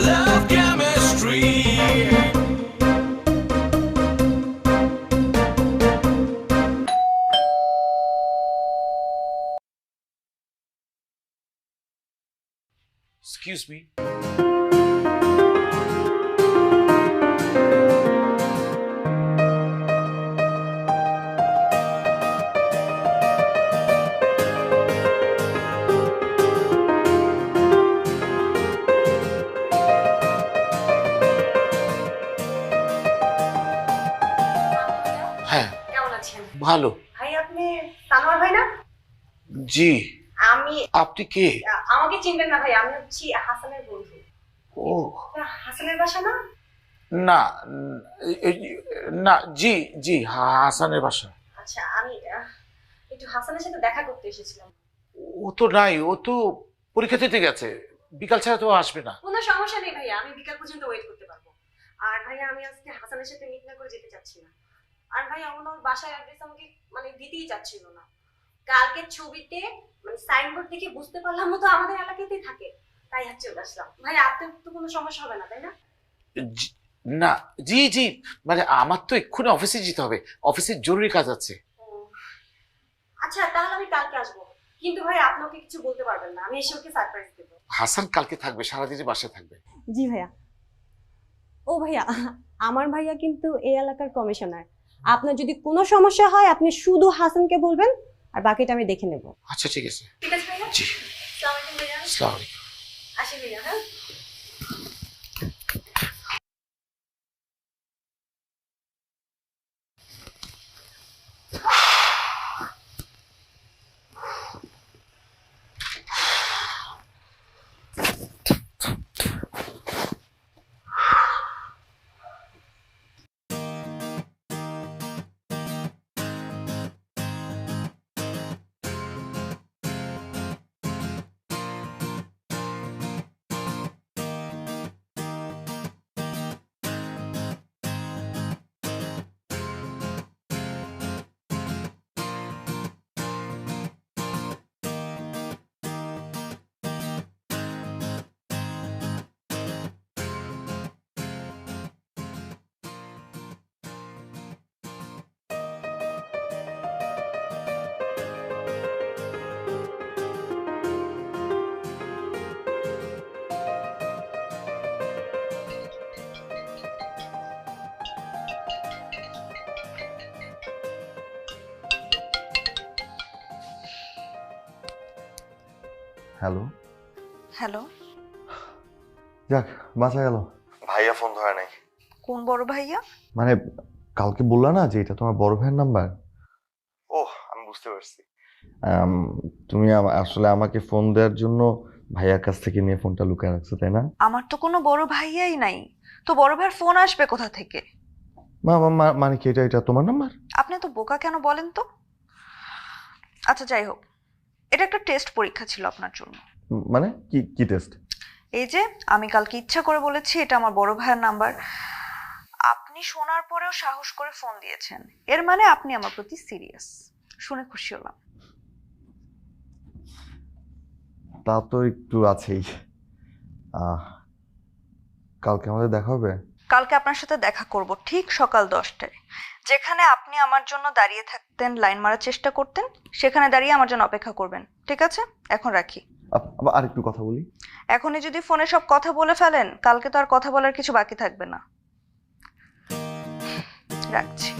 Speaker 4: Love chemistry.
Speaker 2: Excuse me. হ্যাঁ,
Speaker 7: কেমন আছেন
Speaker 2: ভালো।
Speaker 7: ভাই? আপনি সানোয়ার ভাই না?
Speaker 2: জি।
Speaker 7: আমি
Speaker 2: আপনি কে?
Speaker 7: আমাকে চিনবেন না ভাই, আমি হচ্ছি হাসানের বন্ধু।
Speaker 2: ও
Speaker 7: হাসানের বাসা না?
Speaker 2: না, না, জি জি, হাসানের বাসা।
Speaker 7: আচ্ছা, আমি একটু হাসানের সাথে দেখা করতে এসেছিলাম।
Speaker 2: ও তো নাই, ও তো পরীক্ষা দিতে গেছে, বিকাল ছাড়া তো আসবে না।
Speaker 7: কোনো সমস্যা নেই ভাইয়া, আমি বিকাল পর্যন্ত ওয়েট করতে পারবো। আর ভাইয়া আমি আজকে হাসানের সাথে মিট না করে যেতে চাচ্ছি না। আর ভাইয়া ওনার বাসার অ্যাড্রেস আমাকে মানে দিতেই চাচ্ছিল না। কালকে ছবিতে মানে সাইনবোর্ড দেখে বুঝতে পারলাম তো আমাদের এলাকাতেই থাকে, তাই আর চলে আসলাম। ভাইয়া আপনার তো কোনো সমস্যা হবে না তাই না?
Speaker 2: না, জি জি, মানে আমার তো এক্ষুনি অফিসে যেতে হবে, অফিসের জরুরি কাজ আছে।
Speaker 7: আচ্ছা তাহলে আমি কালকে আসবো, কিন্তু ভাই আপনাকে কিছু বলতে পারবেন না, আমি এসে ওকে সারপ্রাইজ দেবো।
Speaker 2: হাসান কালকে থাকবে, সারাদিনই বাসায় থাকবে।
Speaker 7: জি ভাইয়া। ও ভাইয়া, আমার ভাইয়া কিন্তু এই এলাকার কমিশনার। আপনার যদি কোনো সমস্যা হয় আপনি শুধু হাসানকে বলবেন, আর বাকিটা আমি দেখে নেব।
Speaker 2: আচ্ছা ঠিক আছে।
Speaker 7: ঠিক আছে ভাইয়া।
Speaker 2: জি,
Speaker 7: আসসালামু আলাইকুম ভাইয়া।
Speaker 2: আসসালামু আলাইকুম।
Speaker 7: আসি ভাইয়া। হ্যাঁ।
Speaker 8: হ্যালো,
Speaker 5: হ্যালো,
Speaker 8: যাক বাঁচা গেল। ভাইয়া ফোন ধরে নাই।
Speaker 5: কোন বড় ভাইয়া?
Speaker 8: মানে কালকে বললা না যে এটা তোমার বড় ভাইয়ের নাম্বার? ও আমি বুঝতে পারছি। তুমি আসলে আমাকে ফোন দেওয়ার জন্য ভাইয়ার কাছ থেকে নিয়ে ফোনটা লুকিয়ে রাখছো, তাই না?
Speaker 5: আমার তো কোনো বড় ভাইয়াই নাই, তো বড় ভাইয়ের ফোন আসবে কোথা থেকে?
Speaker 8: মানে কি এটা তোমার নাম্বার?
Speaker 5: আপনি তো বোকা কেন বলেন তো? আচ্ছা যাই হোক, এটা একটা টেস্ট পরীক্ষা ছিল আপনার জন্য।
Speaker 8: মানে কি টেস্ট?
Speaker 5: এই যে আমি কালকে ইচ্ছা করে বলেছি এটা আমার বড় ভাইয়ের নাম্বার, আপনি শোনার পরেও সাহস করে ফোন দিয়েছেন, এর মানে আপনি আমার প্রতি সিরিয়াস। শুনে খুশি হলাম।
Speaker 8: তা তো একটু আছেই। কালকে আমাদের দেখা হবে?
Speaker 5: কালকে আপনার সাথে দেখা করব ঠিক সকাল 10টায়। যেখানে আপনি আমার জন্য দাঁড়িয়ে থাকতেন, লাইন মারার চেষ্টা করতেন, সেখানে দাঁড়িয়ে আমার জন্য অপেক্ষা করবেন, ঠিক আছে? এখন রাখি।
Speaker 8: আর একটু কথা বলি।
Speaker 5: এখনই যদি ফোনে সব কথা বলে ফেলেন, কালকে তো আর কথা বলার কিছু বাকি থাকবে না। রাখছি।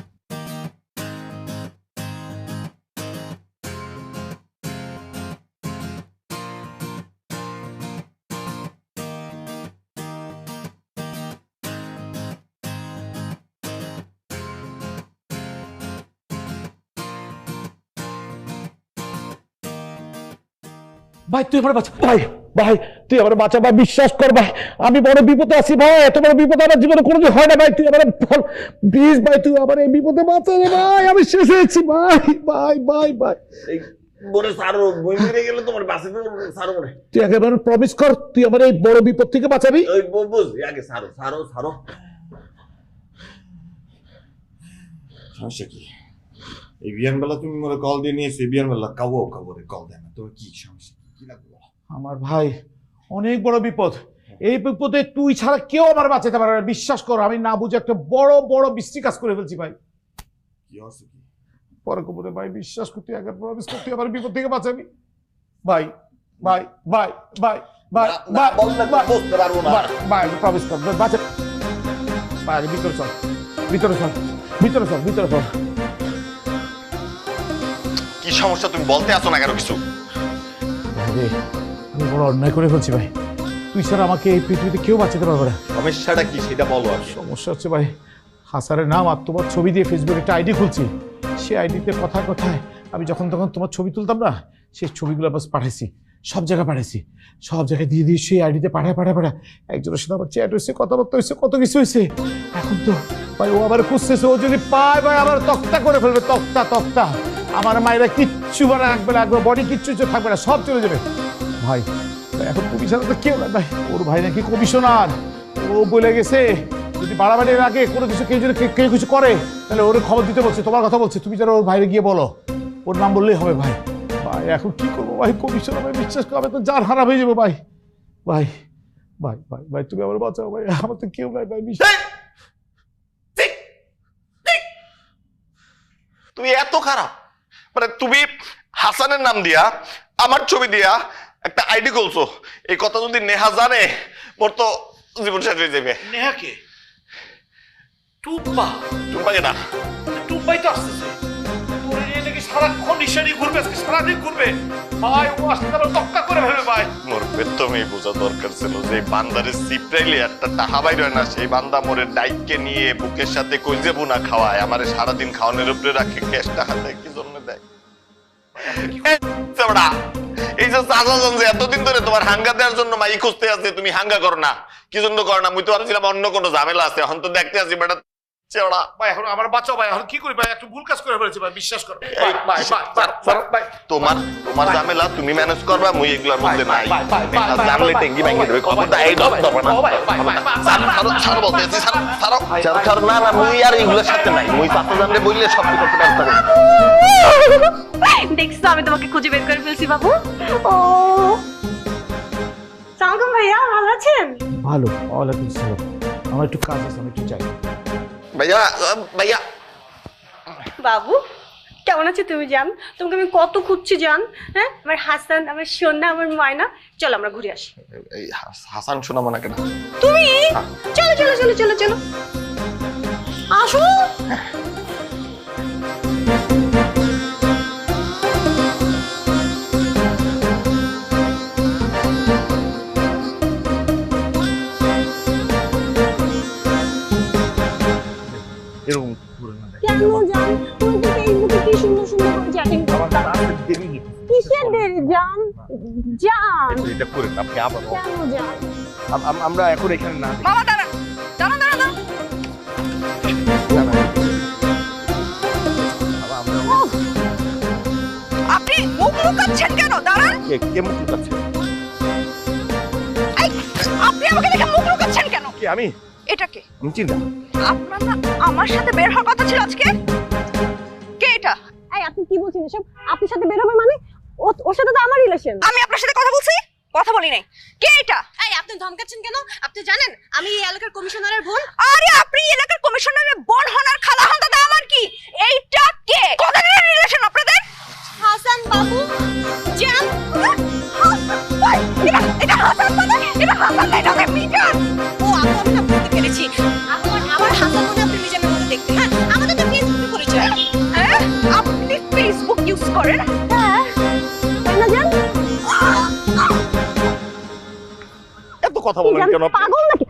Speaker 2: ভাই তুই আমার বাঁচা, ভাই ভাই তুই আমার বাঁচা ভাই, বিশ্বাস কর ভাই, আমি বড় বিপদে আছি ভাই, এত বড় বিপদ আমার জীবনে কোনোদিন হয় না ভাই, তুই আমার প্লিজ ভাই, তুই আমার এই বিপদে বাঁচা রে ভাই, আমি শেষ হয়েছি ভাই ভাই ভাই ভাই।
Speaker 1: বলে সারো, বই মেরে গেলে তোমার বাসে সারো মনে।
Speaker 2: তুই একেবারে প্রমিস কর তুই আমার এই বড় বিপদ থেকে বাঁচাবি।
Speaker 1: ওই বুঝ আগে সারো সারো সারো। সমস্যা কি? এই বিয়ান বেলা তুমি মোরে কল দিয়ে নিয়েছো, এই বিয়ান বেলা কাবরে কল দেয় না, তোর কি সমস্যা? কি লাগবে?
Speaker 2: আমার ভাই অনেক বড় বিপদ, এই বিপদে তুই ছাড়া কেউ আমার বাঁচাতে পারবে না, বিশ্বাস কর। আমি না বুঝে একটা বড় বড় বৃষ্টি কাজ করে ফেলছি ভাই।
Speaker 1: কি হচ্ছে কি?
Speaker 2: পরে কবরে ভাই বিশ্বাস করতে আগে প্রমিস করতে আমার বিপদ থেকে বাঁচাবি ভাই ভাই ভাই ভাই ভাই ভাই
Speaker 1: বুঝতে পারবো না
Speaker 2: ভাই, প্রমিস কর বাঁচা ভাই। ভিতরে চল, ভিতরে চল, ভিতরে চল, ভিতরে চল।
Speaker 8: কি সমস্যা তুমি বলতে আসো না কেন কিছু?
Speaker 2: আমি বড় অন্যায় করে ফেলছি ভাই, তুই স্যার আমাকে এই পৃথিবীতে কেউ বাঁচাতে পারবে না।
Speaker 8: সমস্যাটা কি সেটা বলো। আর
Speaker 2: সমস্যা হচ্ছে ভাই, হাসানের নাম আর তোমার ছবি দিয়ে ফেসবুকে একটা আইডি খুলছি, সেই আইডিতে কথায় কথায় আমি যখন তখন তোমার ছবি তুলতাম না, সেই ছবিগুলো বাস পাঠাইছি, সব জায়গায় পাঠাইছি, সব জায়গায় দিয়ে দিয়ে সেই আইডিতে পাঠায় একজনের সাথে আমার চ্যাট হয়েছে, কথাবার্তা হয়েছে, কত কিছু হয়েছে। এখন তো ভাই ও আবার খুঁজতেছে, ও যদি পায় ভাই আবার তক্তা করে ফেলবে, তক্তা। আমার মায়েরা কিচ্ছু রাখবে না, বডি কিচ্ছু থাকবে না, সব চলে যাবে ভাই। এখন কমিশনার তো কেউ না ভাই, ওর ভাই নাকি কমিশনার, ও বলে গেছে যদি বাড়াবাড়ির আগে কোনো কিছু কেউ কিছু করে তাহলে ওর খবর দিতে বলছে, তোমার কথা বলছে, তুমি যারা ওর বাইরে গিয়ে বলো, ওর নাম বললেই হবে ভাই। ভাই এখন কি করবো ভাই, কমিশনার ভাই বিশ্বাস করবে তো যার হারা হয়ে যাবো ভাই ভাই ভাই ভাই ভাই তুমি আমার বাঁচাও ভাই, আমার তো কেউ নাই ভাই।
Speaker 8: তুমি এত খারাপ, মানে তুমি হাসানের নাম দিয়া আমার ছবি দিয়া একটা আইডি খুলছো, এই কথা যদি নেহা জানে মোর তো জীবন শেষ হয়ে যাবে।
Speaker 2: নেহাকে টুম্পা
Speaker 8: কেনা
Speaker 2: টুম্পাই তো আসতেছে, তোর নিয়ে নাকি সারাক্ষণ নিশানি ঘুরবে, সারাদিন ঘুরবে ভাই, ও আসতে তাহলে তক্কা করে ফেলবে ভাই।
Speaker 8: মোর বেতনই বোঝা দরকার ছিল যে বান্দারে সিপ্রাইলে একটা টাহা বাইর হয় না, সেই বান্দা মোরে ডাইককে নিয়ে বুকের সাথে কইজে বুনা খাওয়ায়, আমারে সারাদিন খাওয়ানোর উপরে রাখে, ক্যাশ টাকা দেয়, কি জন্য দেয়? এই যে চাচাজন যে এতদিন ধরে তোমার হাঙ্গা দেওয়ার জন্য মাই খুঁজতে আছে, তুমি হাঙ্গা করো না, কি জন্য করো না? মুই তো ভাবছিলাম অন্য কোনো ঝামেলা আছে, এখন তো দেখতে আছি বেটা চেওড়া।
Speaker 2: ভাই এখন আমার বাঁচাও ভাই, এখন কি করি ভাই, একটু ভুল কাজ করে ফেলেছি ভাই, বিশ্বাস করো ভাই।
Speaker 8: তোমার ঝামেলা তুমি ম্যানেজ করবা, মুই এগুলোর মধ্যে নাই। জানলে টেঙ্গি ভেঙে দেবে, খবরটা এই দর না। ছাড়ো না, মুই আর এগুলোর সাথে নাই, মুই চাচা জানলে বললে সব করতে পারতাম।
Speaker 7: দেখছো আমি তোমাকে খুঁজে বের করে ফেলছি বাবু। ও সালাম ভাইয়া, ভালো আছেন?
Speaker 2: ভালো, ওয়ালাইকুম আসসালাম। আমার একটু কাজ আছে, আমি একটু যাই।
Speaker 8: ভাইয়া
Speaker 7: বাবু কেমন আছো তুমি জান? তোমাকে আমি কত খুঁজছি জান। হ্যাঁ আমার হাসান, আমার সোনা, আমার ময়না, চলো আমরা ঘুরে আসি।
Speaker 8: এই হাসান শোনাবো না কেন?
Speaker 7: তুমি চলো চলো চলো চলো চলো আসো। জান
Speaker 6: এটা করেন আপনি আবার
Speaker 7: কেন জান
Speaker 6: আমরা এখন এখানে না
Speaker 5: মামা দাঁড়ান দাঁড়ান দাঁড়ান দাঁড়ান। আপনি মুখ লুকাচ্ছেন কেন? দাঁড়ান।
Speaker 6: কে মুখ লুকাচ্ছে?
Speaker 5: এই, আপনি আমাকে দেখে মুখ লুকাচ্ছেন কেন?
Speaker 6: কি আমি?
Speaker 5: এটা কে?
Speaker 6: আমি চিনি না।
Speaker 5: আপনার না আমার সাথে বের হওয়ার কথা ছিল আজকে। কে এটা?
Speaker 7: এই আপনি কি বলছেন এসব? আপনার সাথে বের হবে মানে ওর সাথে তো আমার রিলেশন।
Speaker 5: আমি আপনার সাথে কথা বলছি? কথা বলি নাই। কে এটা?
Speaker 7: এই আপনি ধমকাচ্ছেন কেন? আপনি জানেন আমি এই এলাকার কমিশনারের বোন।
Speaker 5: আরে আপনি এলাকার কমিশনারের বোন হন আর খালা হন, দাদা আমার কি? এইটা কে? কতদিনের রিলেশন আপনাদের?
Speaker 7: হাসান বাবু জান।
Speaker 5: এটা হাসান মানে? এটা হাসান না, এটা মিজান।
Speaker 7: ও আপু আমি না বুঝতে পেরেছি। আমার হাসান মনে আপনি মিজানের মতো দেখতে। হ্যাঁ আমাদের তো ফেসবুকে পরিচয়।
Speaker 5: হ্যাঁ আপনি ফেসবুক ইউজ করেন?
Speaker 7: হ্যাঁ তাই না জান?
Speaker 6: এত কথা বলেন কেন আপনি?
Speaker 7: পাগল নাকি?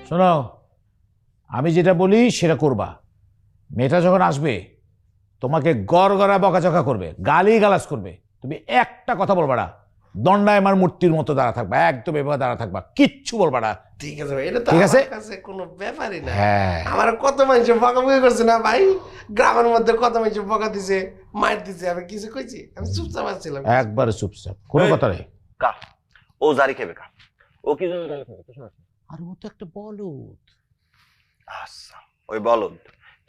Speaker 2: শোনো, আমি যেটা বলি সেটা করবা। মেয়েটা যখন আসবে তোমাকে গড়গড়া বকাঝকা করবে, গালি গালাজ করবে, তুমি একটা কথা বলবা না, দণ্ডায়মার মূর্তির মতো দাঁড়া থাকবা, একদম এভাবে দাঁড়া থাকবা, কিচ্ছু বলবা না।
Speaker 3: ঠিক আছে ভাই, এটা তো
Speaker 2: ঠিক আছে?
Speaker 3: আমার কাছে কোনো ব্যাপারই না।
Speaker 2: হ্যাঁ
Speaker 3: আমার কত মানুষ বকাবকি করছে না ভাই, গ্রামের মধ্যে কত মানুষ বকা দিছে, মার দিছে, আমি কিছু কইছি? আমি চুপচাপ আসছিলাম।
Speaker 2: একবারে চুপচাপ, কোনো কথা নেই।
Speaker 8: কা ও জারি খেবে কা ও কি জন্য জারি খেবে?
Speaker 2: আর ও তো একটা বলদ।
Speaker 8: আচ্ছা ওই বলদ,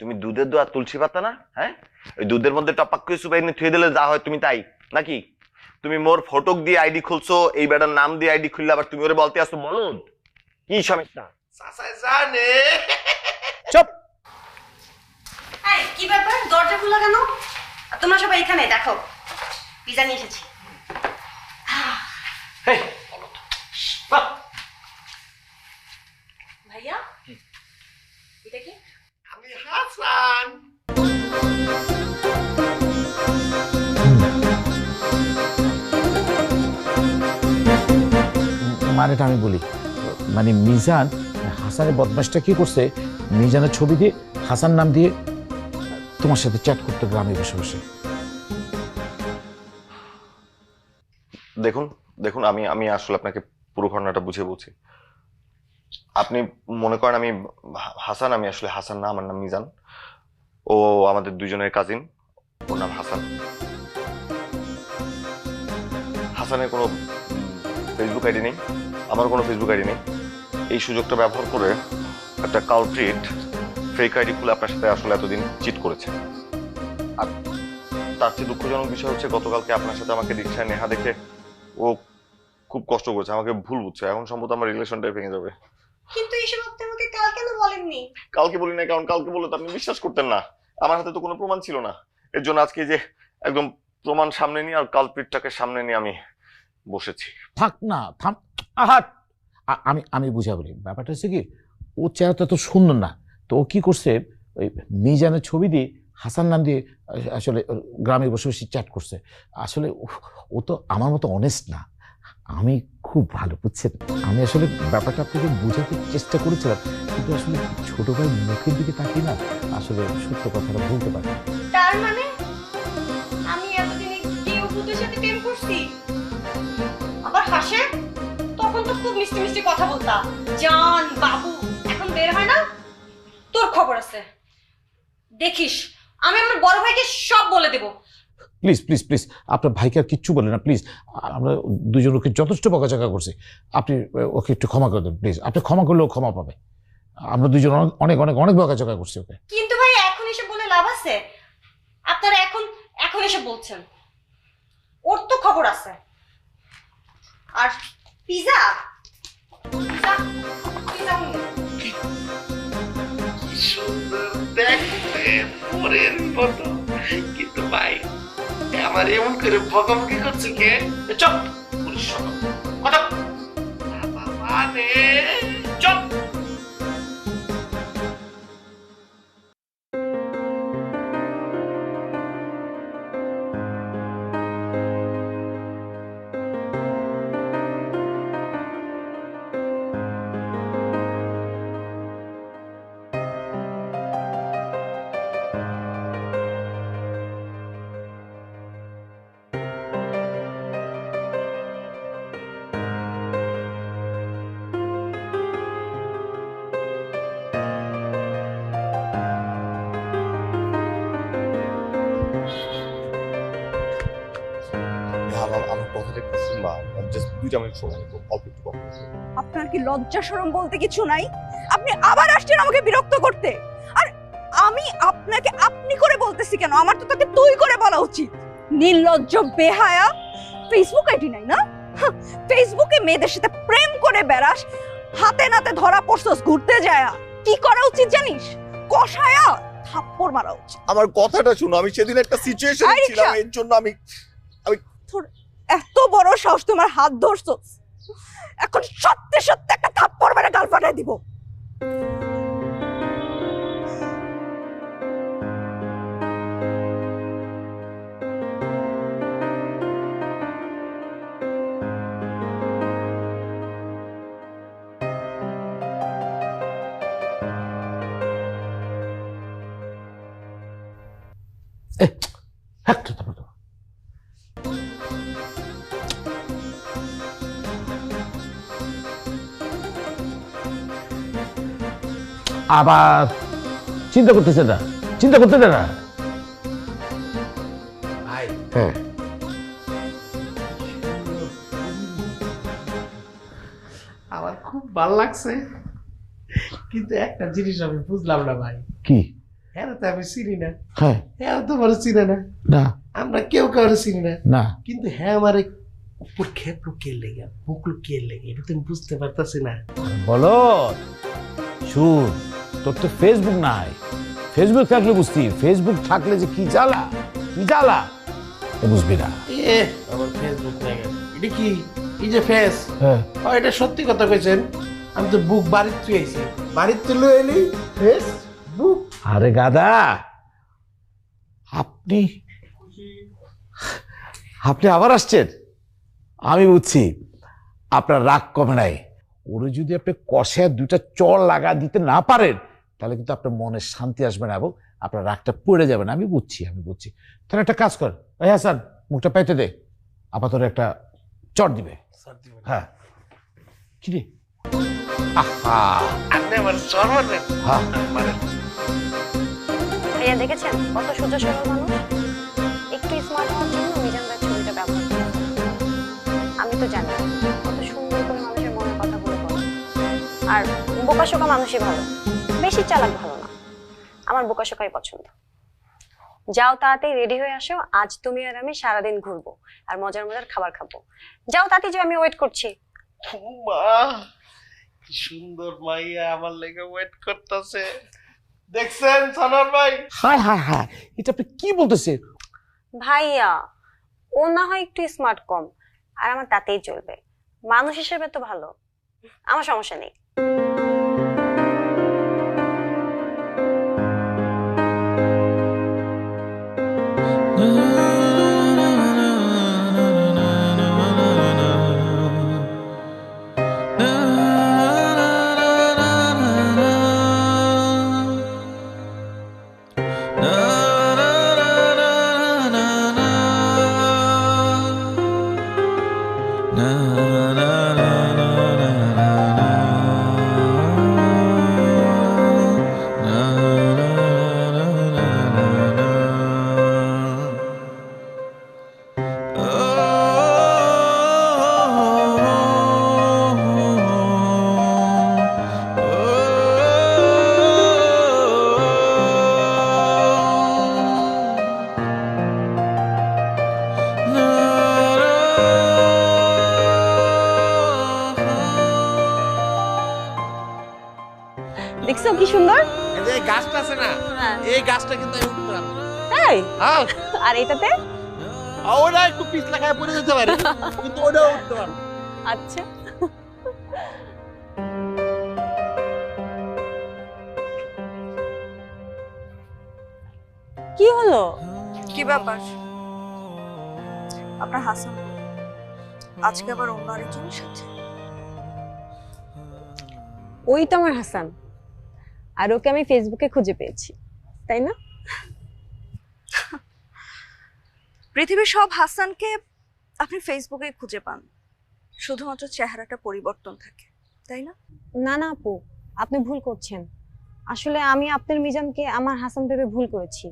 Speaker 8: তুমি দুধের দোয়া তুলসী পাতা না? হ্যাঁ ওই দুধের মধ্যে টপাক করে সুপাই থুয়ে দিলে যা হয় তুমি তাই নাকি? তুমি মোর ফটোক দিয়ে আইডি খুলছো, এই বেটার নাম দিয়ে আইডি খুললে আবার তুমি ওরে বলতে আসছো বলদ? কি সমস্যা?
Speaker 3: চাচাই জানে।
Speaker 2: চুপ।
Speaker 7: এই কি ব্যাপার, দরজা খোলা কেন? আর তোমরা সবাই এখানে দেখো, পিজা নিয়ে এসেছি। ভাইয়া এটা কি?
Speaker 3: আমি হাসান।
Speaker 2: মানেটা আমি বলি, মানে মিজান হাসানের বদমাশটা কি করছে, মিজানের ছবি দিয়ে হাসান নাম দিয়ে তোমার সাথে চ্যাট করতে গ্রামে বসে বসে।
Speaker 8: দেখুন দেখুন আমি আমি আসলে আপনাকে পুরো ঘটনাটা বুঝিয়ে বলছি। আপনি মনে করেন আমি হাসান, আমি আসলে হাসান না, আমার নাম মিজান। ও আমাদের দুজনের কাজিন, ওর নাম হাসান। হাসানের কোনো ফেসবুক আইডি নেই, আমার কোনো ফেসবুক আইডি নেই। এই সুযোগটা ব্যবহার করে একটা কালপ্রিট ফেক আইডি খুলে আপনার সাথে আসলে এতদিন চিট করেছে। আর তার চেয়ে দুঃখজনক বিষয় হচ্ছে গতকালকে আপনার সাথে আমাকে রিক্সায় নেহা দেখে ও খুব কষ্ট করেছে, আমাকে ভুল বুঝছে। এখন সম্ভবত আমার রিলেশনটাই ভেঙে যাবে।
Speaker 7: কিন্তু এসব আপনি আমাকে কাল কেন বলেননি?
Speaker 8: কালকে বলি না, কারণ কালকে বললে তো আপনি বিশ্বাস করতেন না। আমার হাতে তো কোনো প্রমাণ ছিল না, এর জন্য আজকে যে একদম প্রমাণ সামনে নিয়ে আর কালপ্রিটটাকে সামনে নিয়ে আমি বসেছি।
Speaker 2: থাক না, থাম। আহা, আমি আমি বুঝা বলি, ব্যাপারটা হচ্ছে কি, ও চেহারাটা তো সুন্দর না, তো ও কি করছে, ওই মিজানের ছবি দিয়ে হাসান নাম দিয়ে আসলে গ্রামে বসে বসে চ্যাট করছে। আসলে ও তো আমার মতো অনেস্ট না। আমি খুব ভালো, বুঝছেন? আমি আসলে ব্যাপারটা আপনাকে বোঝাতে চেষ্টা করেছিলাম, কিন্তু আসলে ছোট ভাই মুখের দিকে তাকিয়ে না আসলে সত্য কথাটা বলতে পারি।
Speaker 7: তার মানে আমি এতদিনে কেউ ভূতের সাথে প্রেম করছি? আবার হাসে, তখন তো খুব মিষ্টি মিষ্টি কথা বলতাম, জান বাবু। এখন বের হয় না, তোর খবর আছে, দেখিস আমি আমার বড় ভাইকে সব বলে দেব।
Speaker 2: প্লিজ প্লিজ প্লিজ, আপনার ভাইকে আর কিচ্ছু বলে না প্লিজ। আমরা দুজন ওকে যথেষ্ট বকাঝকা করছি, আপনি ওকে একটু ক্ষমা করে দেন প্লিজ। আপনি ক্ষমা করলেও ক্ষমা পাবে। আমরা দুজন অনেক অনেক অনেক বকাঝকা করছি ওকে।
Speaker 7: কিন্তু ভাই এখন এসে বলে লাভ আছে? আপনারা এখন এখন এসে বলছেন, ওর তো খবর আছে। আর পিজা পিজা পিজা
Speaker 3: সুন্দর দেখতে পরের মতো, কিন্তু ভাই আমার এমন করে বকাবকি করছে কে? চপ পুলিশ কথা। রে চল।
Speaker 8: আমার কথাটা একটু শুনবা, জাস্ট 2 মিনিট সময় নিবো, অল্প একটু কথা বলবো।
Speaker 5: আপনার কি লজ্জা শরম বলতে কিছু নাই? আপনি আবার আসছেন আমাকে বিরক্ত করতে। আর আমি আপনাকে আপনি করে বলতেছি কেন? আমার তো তাকে তুই করে বলা উচিত। নির্লজ্জ বেহায়া। ফেসবুক আইডি নাই না? ফেসবুকে মেয়েদের সাথে প্রেম করে বেড়াস, হাতে নাতে ধরা পড়ছস ঘুরতে যায়া। কি করা উচিত জানিস? কষায়া থাপ্পড় মারা উচিত।
Speaker 8: আমার কথাটা শুনো, আমি সেদিন একটা সিচুয়েশনে
Speaker 5: আরে
Speaker 8: ছিলাম,
Speaker 5: রিকশা।
Speaker 8: এর জন্য আমি
Speaker 5: তোর এত বড় সাহস, তোমার হাত ধরছস, এখন সত্যি সত্যি একটা থাপ্পড় মেরে গাল ফাটাই দিব।
Speaker 2: একটু থামো তো। আবার চিন্তা করতেছে না, চিন্তা করতে দে না।
Speaker 3: ভাই
Speaker 2: হ্যাঁ,
Speaker 3: আমার খুব ভালো লাগছে, কিন্তু একটা জিনিস আমি বুঝলাম না ভাই।
Speaker 2: কি?
Speaker 3: হ্যাঁ তো আমি চিনি না,
Speaker 2: হ্যাঁ,
Speaker 3: হ্যাঁ তো বড় চিনে না,
Speaker 2: না
Speaker 3: আমরা কেউ কারো চিনি না,
Speaker 2: না,
Speaker 3: কিন্তু হ্যাঁ আমার উপর খেপ লুকিয়ে লেগে বুক লুকিয়ে লেগে, এটা তুমি বুঝতে পারতাছি না।
Speaker 2: বলো। শুন, তোর তো ফেসবুক নাই। ফেসবুক থাকলে বুঝতি, ফেসবুক থাকলে যে কি জ্বালা, কি জ্বালা এ বুঝবি না।
Speaker 3: এ আমার ফেসবুক লাগে, এটা কি এই যে ফেস,
Speaker 2: হ্যাঁ,
Speaker 3: এটা সত্যি কথা কইছেন? আমি তো বুক বাড়ির তুই আইছি, বাড়ির তুলে এলি ফেস বুক।
Speaker 2: আরে গাদা, আপনি আপনি আবার আসছেন? আমি বুঝছি আপনার রাগ কমে নাই। ওরে যদি আপনি কষে 2টা চড় লাগা দিতে না পারেন, তাহলে কিন্তু আপনার মনে শান্তি আসবে না এবং আপনার রাগটা পড়ে যাবে না। আমি বুঝছি, আমি বুঝছি। তাহলে একটা কাজ কর, এই হাসান মুখটা পাইতে দে, আপাতত একটা চড় দিবে। হ্যাঁ, কি রে? আহা,
Speaker 3: আপনি আমার সরবার
Speaker 2: হ্যাঁ,
Speaker 3: মানে
Speaker 7: ভাইয়া দেখেছেন কত সোজা সরল মানুষ? একটু স্মার্ট হওয়ার জন্য মিজান ভাই ছবিটা ব্যবহার করে। আমি তো জানি কত সুন্দর করে মানুষের মনের কথাগুলো বলে। আর বোকাশোকা মানুষই ভালো, বেশি চালাক ভালো না। আমার বোকাশোকাই পছন্দ। যাও তাড়াতাড়ি রেডি হয়ে আসো, আজ তুমি আর আমি সারাদিন ঘুরবো আর মজার মজার খাবার খাবো। যাও তাড়াতাড়ি, যে আমি ওয়েট করছি।
Speaker 3: মা কি সুন্দর মাইয়া আমার লেগে ওয়েট করতেছে, দেখছেন সানার ভাই?
Speaker 2: হায় হায় হায়, এটা আপনি কি বলতেছেন?
Speaker 7: ভাইয়া ও না হয় একটু স্মার্ট কম, আর আমার তাতেই চলবে। মানুষ হিসেবে তো ভালো, আমার সমস্যা নেই। দেখছো কি সুন্দর?
Speaker 3: এই যে গাছটা আছে না, এই গাছটা কিন্তু আমি উঠতাম।
Speaker 7: তাই?
Speaker 3: হ্যাঁ,
Speaker 7: আর এটাতে?
Speaker 3: ওটা একটু পিছলা খায় পড়ে যেতে পারে, কিন্তু ওটাও উঠতে পারে।
Speaker 7: আচ্ছা, কি হলো?
Speaker 5: কি ব্যাপার? আপনার হাসান আজকে আবার অন্য আরেকজনের সাথে?
Speaker 7: ওই তো আমার হাসান, আর ওকে আমি ফেসবুকে খুঁজে পেয়েছি, তাই না?
Speaker 5: পৃথিবীর সব হাসানকে আপনি ফেসবুকে খুঁজে পান, শুধুমাত্র চেহারাটা পরিবর্তন থাকে, তাই না?
Speaker 7: না না আপু, আপনি ভুল করছেন। আসলে আমি আপনার মিজানকে আমার হাসান ভেবে ভুল করেছি।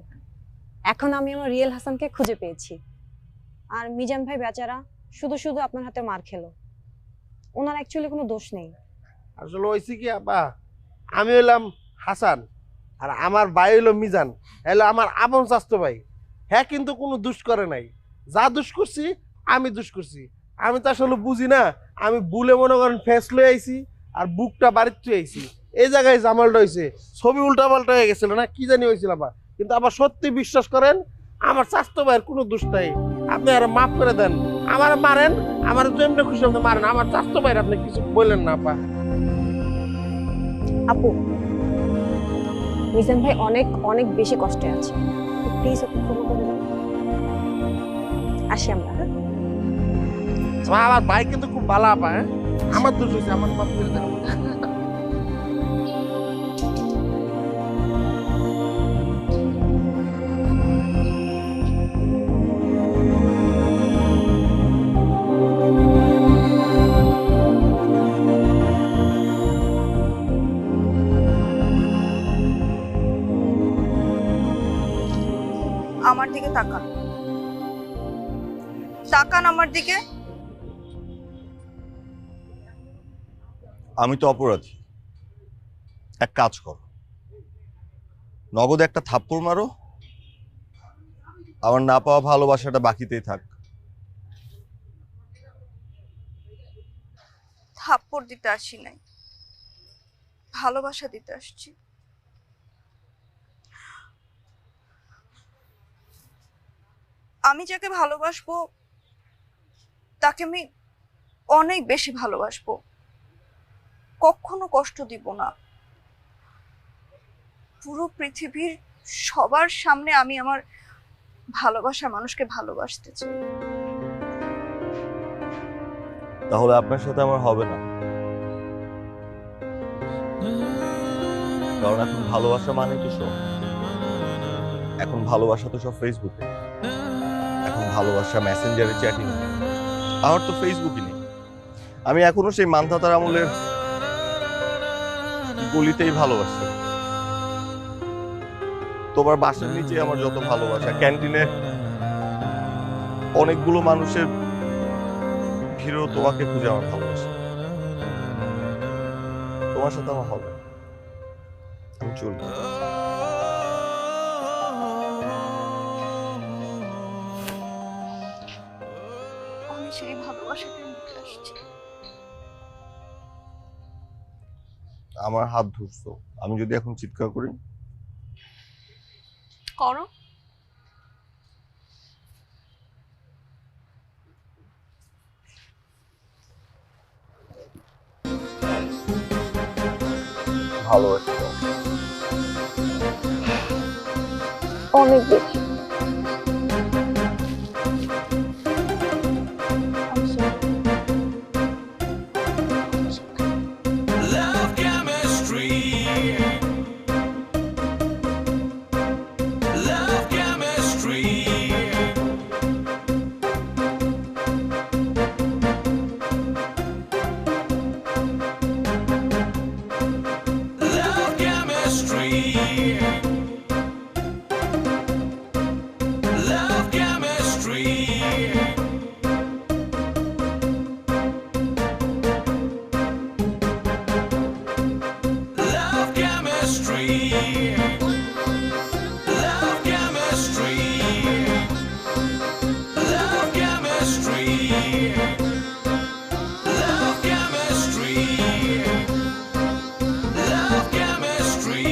Speaker 7: এখন আমি আমার রিয়েল হাসানকে খুঁজে পেয়েছি। আর মিজান ভাই বেচারা শুধু শুধু আপনার হাতে মার খেলো। ওনার অ্যাকচুয়ালি কোনো দোষ নেই।
Speaker 3: আসলে হয়েছে কি আপা, আমি হইলাম হাসান আর আমার ভাই হইলো মিজান, হলো আমার আপন স্বাস্থ্য ভাই। হ্যাঁ কিন্তু কোনো দুষ করে নাই, যা দুষ করছি আমি দুষ করছি। আমি তো আসলে বুঝি না, আমি ভুলে মনে করেন ফেস লয়ে আইছি আর বুকটা বাড়িতে আইছি, এই জায়গায় জামালটা হয়েছে। ছবি উল্টা পাল্টা হয়ে গেছিল না কি জানি হয়েছিল আবার, কিন্তু আবার সত্যি বিশ্বাস করেন আমার স্বাস্থ্য ভাইয়ের কোনো দোষ নাই। আপনি আর মাফ করে দেন, আমার মারেন, আমার যেমনি খুশি আপনি মারেন, আমার স্বাস্থ্য ভাইয়ের আপনি কিছু বললেন না আপা।
Speaker 7: আপু, মিজান ভাই অনেক অনেক বেশি কষ্টে আছে, প্লিজ ওকে ক্ষমা করে দিন। আসি আমরা।
Speaker 3: আমার ভাই কিন্তু খুব ভালো আপা, হ্যাঁ আমার দোষ হয়েছে, আমার মাফ করে দেন।
Speaker 5: আমার দিকে তাকান, তাকান আমার দিকে।
Speaker 1: আমি তো অপরাধী, এক কাজ করো, নগদ একটা থাপ্পড় মারো, আমার না পাওয়া ভালোবাসাটা বাকিতেই থাক।
Speaker 5: থাপ্পড় দিতে আসি নাই, ভালোবাসা দিতে আসছি। আমি যাকে ভালোবাসবো তাকে আমি অনেক বেশি ভালোবাসবো, কখনো কষ্ট দিব না। পুরো পৃথিবীর সবার সামনে আমি আমার ভালোবাসার মানুষকে ভালোবাসতে চাই।
Speaker 1: তাহলে আপনার সাথে আমার হবে না, কারণ এখন ভালোবাসা মানে তো সব, এখন ভালোবাসা তো সব ফেসবুকে, এখন ভালোবাসা মেসেঞ্জারে চ্যাটিং। আমার তো ফেসবুকই নেই, আমি এখনো সেই মানধাতার আমলের গলিতেই ভালোবাসি। তোমার বাসার নিচে আমার যত ভালোবাসা, ক্যান্টিনে অনেকগুলো মানুষের ভিড়েও তোমাকে খুঁজে আমার ভালোবাসা। তোমার সাথে আমার হবে না, আমি চলবো।
Speaker 5: আমি সেই ভালোবাসাকে মুখে আসছি।
Speaker 1: আমার হাত ধরছো, আমি যদি এখন চিৎকার করি?
Speaker 5: করো।
Speaker 1: ভালোবাসি
Speaker 7: অনেক বেশি।
Speaker 4: Love chemistry. Love chemistry. Love chemistry. Love chemistry. Love chemistry. Love chemistry. Love chemistry. Love chemistry. Love chemistry.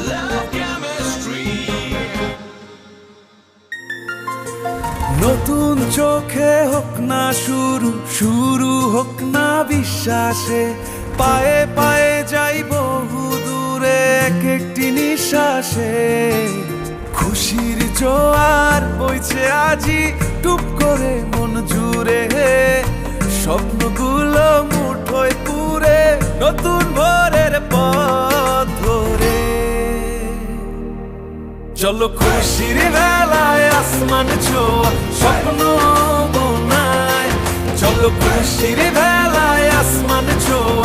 Speaker 4: Love chemistry.
Speaker 9: নতুন চোখে হোক না শুরু, শুরু হোক না বিশ্বাসে, পায়ে পায়ে যাই বহু দূরে। এক একটি নিঃশ্বাসে খুশির জোয়ার বইছে আজি টুপ করে মন জুড়ে স্বপ্নগুলো মুঠোয় পুরে নতুন ভোরের পথ ধরে চলো খুশির বেলায় আসমান ছোঁয়া স্বপ্ন বোনায় চলো খুশির বেলায় আসমান ছোঁয়া